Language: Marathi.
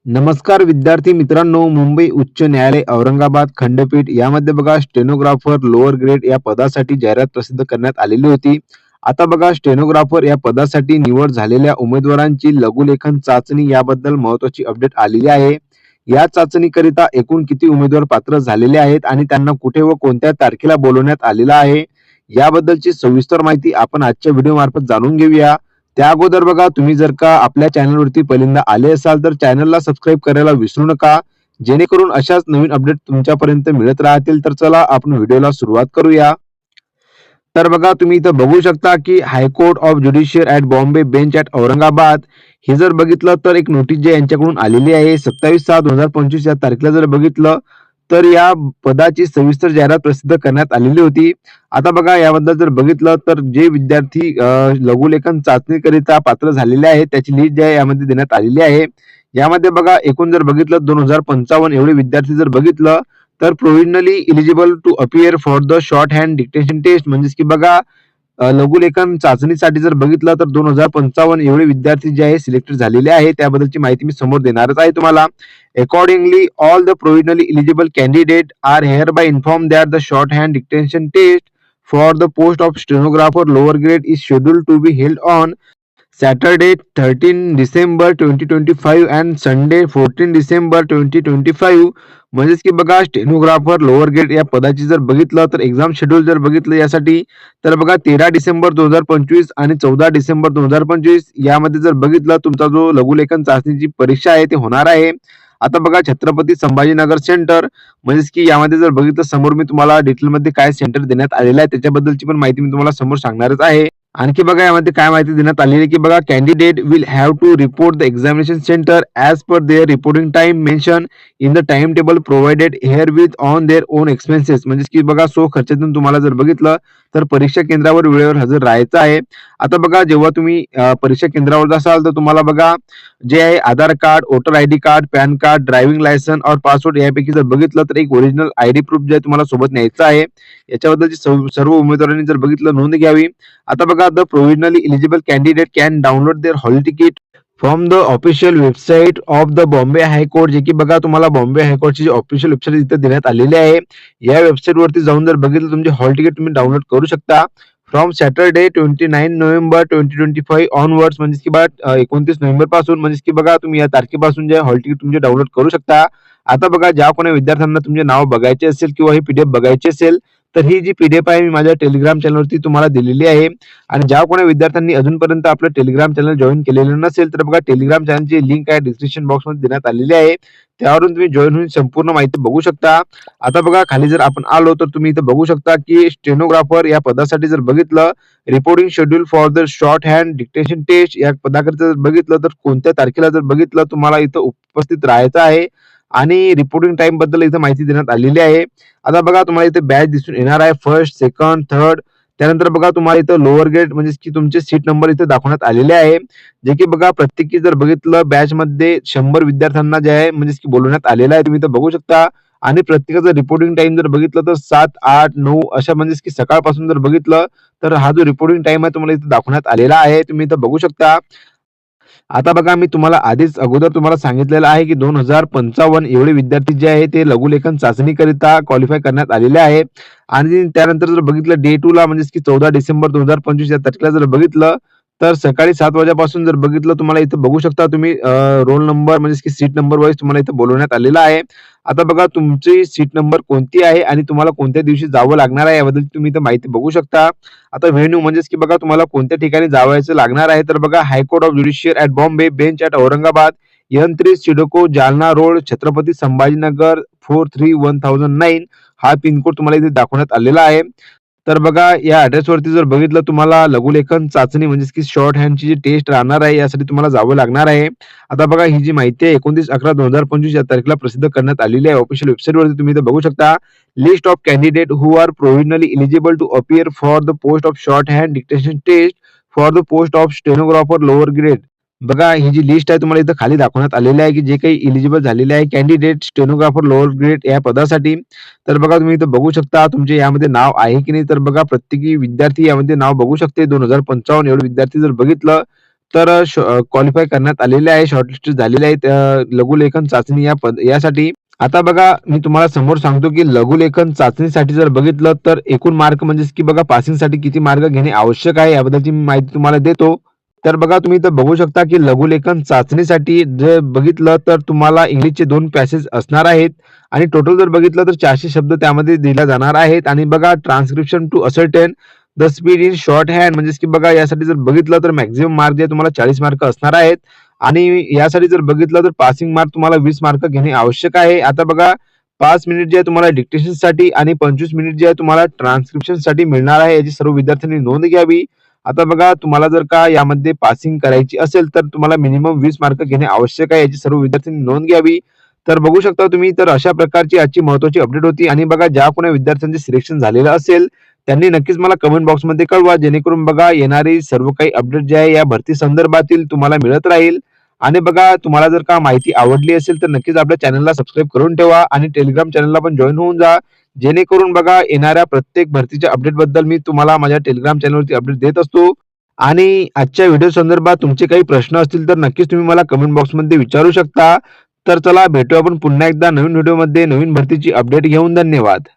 नमस्कार विद्यार्थी मित्रांनो, मुंबई उच्च न्यायालय औरंगाबाद खंडपीठ यामध्ये बघा स्टेनोग्राफर लोअर ग्रेड या पदासाठी जाहिरात प्रसिद्ध करण्यात आलेली होती. आता बघा स्टेनोग्राफर या पदासाठी निवड झालेल्या उमेदवारांची लघुलेखन चाचणी याबद्दल महत्त्वाची अपडेट आलेली आहे. या चाचणीकरिता एकूण किती उमेदवार पात्र झालेले आहेत आणि त्यांना कुठे व कोणत्या तारखेला बोलवण्यात आलेलं आहे, याबद्दलची सविस्तर माहिती आपण आजच्या व्हिडिओ मार्फत जाणून घेऊया. त्या अगोदर बघा, तुम्ही जर का आपल्या चॅनलवरती पहिल्यांदा आले असाल तर चॅनलला सबस्क्राईब करायला विसरू नका, जेणेकरून अशाच नवीन अपडेट तुमच्यापर्यंत मिळत राहतील. तर चला आपण व्हिडिओला सुरुवात करूया. तर बघा, तुम्ही इथं बघू शकता की high court of judicial at Bombay bench at Aurangabad हे जर बघितलं तर एक नोटीस जी यांच्याकडून आलेली आहे 27/6/2025 या तारखेला जर बघितलं तर या पदाची सविस्तर जाहिरात प्रसिद्ध करण्यात आलेली होती. आता बघा, याबद्दल जर बघितलं तर जे विद्यार्थी लघुलेखन चाचणीकरिता पात्र झालेले आहेत त्याची लिस्ट जी आहे यामध्ये देण्यात आलेली आहे. यामध्ये बघा एकूण जर बघितलं 2055 एवढे विद्यार्थी जर बघितलं तर provisionally eligible to appear for the shorthand dictation test म्हणजेच की बघा लघुलेखन चाचणीसाठी जर बघितलं तर 2055 एवढे विद्यार्थी जे आहे सिलेक्टेड झालेले आहे. त्याबद्दलची माहिती मी समोर देणारच आहे तुम्हाला. Accordingly, all the provisionally eligible candidates are hereby informed that the shorthand dictation test for the post of stenographer lower grade is scheduled to be held on Saturday 13 December 2025 and Sunday 14 December 2025. म्हणजेच की बघा स्टेनोग्राफर लोअर ग्रेड या पदाची जर बघितलं तर एक्झाम शेड्यूल जर बघितलं यासाठी तर बघा 13 डिसेंबर 2025 आणि 14 डिसेंबर 2025 यामध्ये जर बघितलं तुमचा जो लघुलेखन चाचणीची परीक्षा आहे ती होणार आहे. आता बघा छत्रपती संभाजीनगर सेंटर म्हणजेच की यामध्ये जर बघितलं समोर मी तुम्हाला डिटेलमध्ये काय सेंटर देण्यात आलेलं आहे त्याच्याबद्दलची पण माहिती मी तुम्हाला समोर सांगणारच आहे. आणखी बघा यामध्ये काय माहिती देण्यात आलेली आहे की बघा candidate will have to report the examination centre as per their reporting time mention in the time table provided herewith on their own expenses. म्हणजेच की बघा सो खर्चातून तुम्हाला जर बघितलं तर परीक्षा केंद्रावर वेळेवर हजर राहायचं आहे. आता बघा जेव्हा तुम्ही परीक्षा केंद्रावर असाल तर तुम्हाला बघा जे आहे Aadhaar card, voter ID card, PAN card, driving license और पासपोर्ट यापैकी जर बघितलं तर एक ओरिजिनल आयडी प्रूफ जे आहे तुम्हाला सोबत न्यायचं आहे. याच्याबद्दलची सर्व उमेदवारांनी जर बघितलं नोंद घ्यावी. आता बघा the provisionally eligible candidate can download their hall ticket from the official website of the Bombay high court. जे की बघा तुम्हाला बॉम्बे हायकोर्टची जी ऑफिशियल वेबसाईट इथे देण्यात आलेली आहे. या वेबसाईट वरती जाऊन जर बघितलं तुमचे हॉल तिकीट तुम्ही डाउनलोड करू शकता फ्रॉम सॅटरडे 29 नोव्हेंबर 2025 ऑनवर्ड्स. म्हणजे की बघा 29 नोव्हेंबर पासून म्हणजे की बघा तुम्ही या तारखेपासून जे हॉल तिकीट तुमचे डाउनलोड करू शकता. आता बघा ज्या कोणी विद्यार्थ्यांना तुमचे नाव बघायचे असेल किंवा ही पीडीएफ बघायची असेल तर ही जी पीडीएफ आहे मी माझ्या टेलिग्राम चॅनलवरती तुम्हाला दिलेली आहे. आणि ज्या कोणी विद्यार्थ्यांनी अजूनपर्यंत आपलं टेलिग्राम चॅनल जॉईन केलेलं नसेल तर बघा टेलिग्राम चॅनलची लिंक आहे डिस्क्रिप्शन बॉक्समध्ये देण्यात आलेली आहे. त्यावरून तुम्ही जॉईन होऊन संपूर्ण माहिती बघू शकता. आता बघा खाली जर आपण आलो तर तुम्ही इथं बघू शकता की स्टेनोग्राफर या पदासाठी जर बघितलं reporting schedule for the shorthand dictation test या पदाकरिता जर बघितलं तर कोणत्या तारखेला जर बघितलं तुम्हाला इथं उपस्थित राहायचं आहे आणि रिपोर्टिंग टाइम बद्दल इथं माहिती देण्यात आलेली आहे. आता बघा तुम्हाला इथे बॅच दिसून येणार आहे फर्स्ट, सेकंड, थर्ड. त्यानंतर बघा तुम्हाला इथं लोअर ग्रेड म्हणजे की तुमचे सीट नंबर इथे दाखवण्यात आलेले आहे. जे की बघा प्रत्येकी जर बघितलं बॅच मध्ये 100 विद्यार्थ्यांना जे आहे म्हणजे की बोलवण्यात आलेलं आहे तुम्ही इथं बघू शकता. आणि प्रत्येकाचं रिपोर्टिंग टाइम जर बघितलं तर 7, 8, 9 अशा म्हणजे की सकाळपासून जर बघितलं तर हा जो रिपोर्टिंग टाइम आहे तुम्हाला इथे दाखवण्यात आलेला आहे. तुम्ही इथं बघू शकता. आता बघा मी तुम्हाला आधीच अगोदर तुम्हाला सांगितलेलं आहे की 2055 एवढे विद्यार्थी जे आहे ते लघुलेखन चाचणीकरिता क्वालिफाय करण्यात आलेले आहे. आणि त्यानंतर जर बघितलं डे 2 ला म्हणजे की 14 डिसेंबर 2025 या तारखेला जर बघितलं तर सकाळी 7 वाजेपासून जर बघितलं तुम्हाला इथं बघू शकता तुम्ही रोल नंबर म्हणजे की सीट नंबर वाईज तुम्हाला इथं बोलवण्यात आलेला आहे. आता बघा तुमची सीट नंबर कोणती आहे आणि तुम्हाला कोणत्या दिवशी जावं लागणार आहे याबद्दल तुम्ही इथं माहिती बघू शकता. आता व्हेन्यू म्हणजेच की बघा तुम्हाला कोणत्या ठिकाणी जावायचं लागणार आहे तर बघा high court of judicial at Bombay bench at Aurangabad N3 CIDCO Jalna road Chhatrapati Sambhajinagar 431009 हा पिनकोड तुम्हाला इथे दाखवण्यात आलेला आहे. तर बघा या ॲड्रेसवरती जर बघितलं तुम्हाला लघुलेखन चाचणी म्हणजेच की शॉर्ट हँडची जी टेस्ट राहणार आहे यासाठी तुम्हाला जावं लागणार आहे. आता बघा ही जी माहिती आहे 29/11/2025 या तारखेला प्रसिद्ध करण्यात आलेली आहे ऑफिशियल वेबसाईटवरती तुम्ही इथे बघू शकता. List of candidate who are provisionally eligible to appear for the post of shorthand dictation test for the post of stenographer lower grade. बघा ही जी लिस्ट आहे तुम्हाला इथं खाली दाखवण्यात आलेली आहे की जे काही इलिजिबल झालेले आहे कॅन्डिडेट स्टेनोग्राफर लोअर ग्रेड या पदासाठी. तर बघा तुम्ही इथं बघू शकता तुमचे यामध्ये नाव आहे की नाही तर बघा प्रत्येकी विद्यार्थी यामध्ये नाव बघू शकते. 2055 एवढे विद्यार्थी जर बघितलं तर क्वालिफाय करण्यात आलेले आहे, शॉर्टलिस्ट झालेले आहेत लघुलेखन चाचणी यासाठी. आता बघा मी तुम्हाला समोर सांगतो, की लघुलेखन चाचणीसाठी जर बघितलं तर एकूण मार्क म्हणजेच की बघा पासिंगसाठी किती मार्क घेणे आवश्यक आहे याबद्दलची मी माहिती तुम्हाला देतो. तर बघा तुम्ही इथं बघू शकता, की लघुलेखन चाचणीसाठी जर बघितलं तर तुम्हाला इंग्लिशचे 2 पॅसेज असणार आहेत आणि टोटल जर बघितलं तर 400 शब्द त्यामध्ये दिला जाणार आहेत आणि बघा transcription to ascertain the speed in shorthand म्हणजेच की बघा यासाठी जर बघितलं तर मॅक्सिमम मार्क जे तुम्हाला 40 मार्क असणार आहेत आणि यासाठी जर बघितलं तर पासिंग मार्क तुम्हाला 20 मार्क घेणे आवश्यक आहे. आता बघा 5 मिनिट जे आहे तुम्हाला डिक्टेशनसाठी आणि 25 मिनिट जे आहे तुम्हाला ट्रान्सक्रिप्शनसाठी मिळणार आहे. याची सर्व विद्यार्थ्यांनी नोंद घ्यावी. आता बघा तुम्हाला जर का यामध्ये पासिंग करायची असेल तर तुम्हाला मिनिमम 20 मार्क घेणे आवश्यक आहे. याची सर्व विद्यार्थ्यांनी नोंद घ्यावी. तर बघू शकता तुम्ही तर अशा प्रकारची आजची महत्त्वाची अपडेट होती आणि बघा ज्या कोणी विद्यार्थ्यांचे सिलेक्शन झालेलं असेल त्यांनी नक्कीच मला कमेंट बॉक्समध्ये कळवा जेणेकरून बघा येणारी सर्व काही अपडेट जे आहे या भरती संदर्भातील तुम्हाला मिळत राहील. आणि बघा तुम्हाला जर का माहिती आवडली असेल तर नक्कीच आपल्या चॅनलला सबस्क्राईब करून ठेवा आणि टेलिग्राम चॅनलला पण जॉईन होऊन जा. जेणेकरून बघा येणाऱ्या प्रत्येक भरतीच्या अपडेट बद्दल मी तुम्हाला माझ्या टेलिग्राम चॅनलवरती अपडेट देत असतो. आणि आजच्या व्हिडिओ संदर्भात तुमचे काही प्रश्न असतील तर नक्कीच तुम्ही मला कमेंट बॉक्समध्ये विचारू शकता. तर चला भेटू आपण पुन्हा एकदा नवीन व्हिडिओमध्ये नवीन भरतीची अपडेट घेऊन. धन्यवाद.